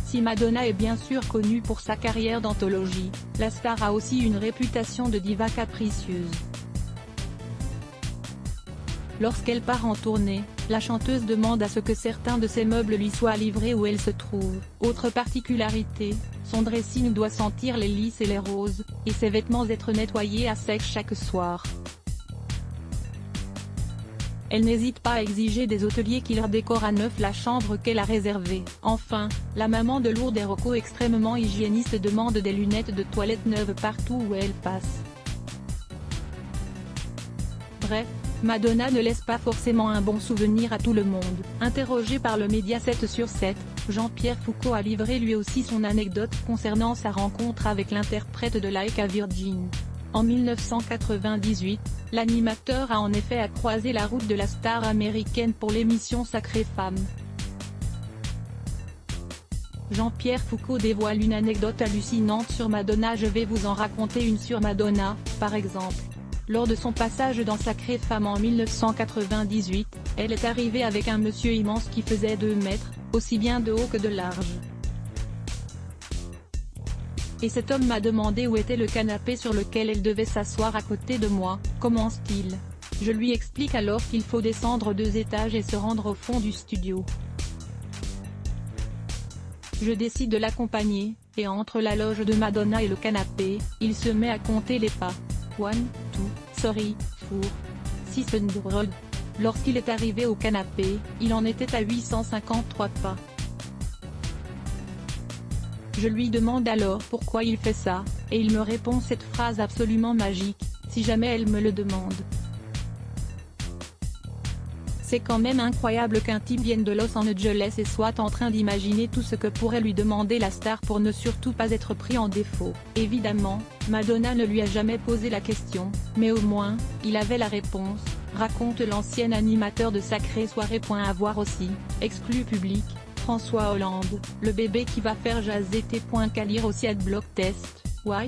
Si Madonna est bien sûr connue pour sa carrière d'anthologie, la star a aussi une réputation de diva capricieuse. Lorsqu'elle part en tournée, la chanteuse demande à ce que certains de ses meubles lui soient livrés où elle se trouve. Autre particularité, son dressing doit sentir les lys et les roses, et ses vêtements être nettoyés à sec chaque soir. Elle n'hésite pas à exiger des hôteliers qui leur décorent à neuf la chambre qu'elle a réservée. Enfin, la maman de Lourdes et Rocco, extrêmement hygiéniste, demande des lunettes de toilette neuves partout où elle passe. Bref, Madonna ne laisse pas forcément un bon souvenir à tout le monde. Interrogé par le média 7/7, Jean-Pierre Foucault a livré lui aussi son anecdote concernant sa rencontre avec l'interprète de Like a Virgin. En 1998, l'animateur a en effet croisé la route de la star américaine pour l'émission Sacrée Femme. Jean-Pierre Foucault dévoile une anecdote hallucinante sur Madonna. Je vais vous en raconter une sur Madonna, par exemple. Lors de son passage dans Sacrée Femme en 1998, elle est arrivée avec un monsieur immense qui faisait 2 mètres, aussi bien de haut que de large. Et cet homme m'a demandé où était le canapé sur lequel elle devait s'asseoir à côté de moi. Commence-t-il. Je lui explique alors qu'il faut descendre 2 étages et se rendre au fond du studio. Je décide de l'accompagner, et entre la loge de Madonna et le canapé, il se met à compter les pas. 1, 2, 3, 4, 600. Lorsqu'il est arrivé au canapé, il en était à 853 pas. Je lui demande alors pourquoi il fait ça, et il me répond cette phrase absolument magique: si jamais elle me le demande. C'est quand même incroyable qu'un type vienne de Los Angeles et soit en train d'imaginer tout ce que pourrait lui demander la star pour ne surtout pas être pris en défaut. Évidemment, Madonna ne lui a jamais posé la question, mais au moins, il avait la réponse, raconte l'ancien animateur de Sacrée Soirée. À voir aussi, exclu public, François Hollande, le bébé qui va faire jaser. Qu'à lire aussi Adblock Test, why?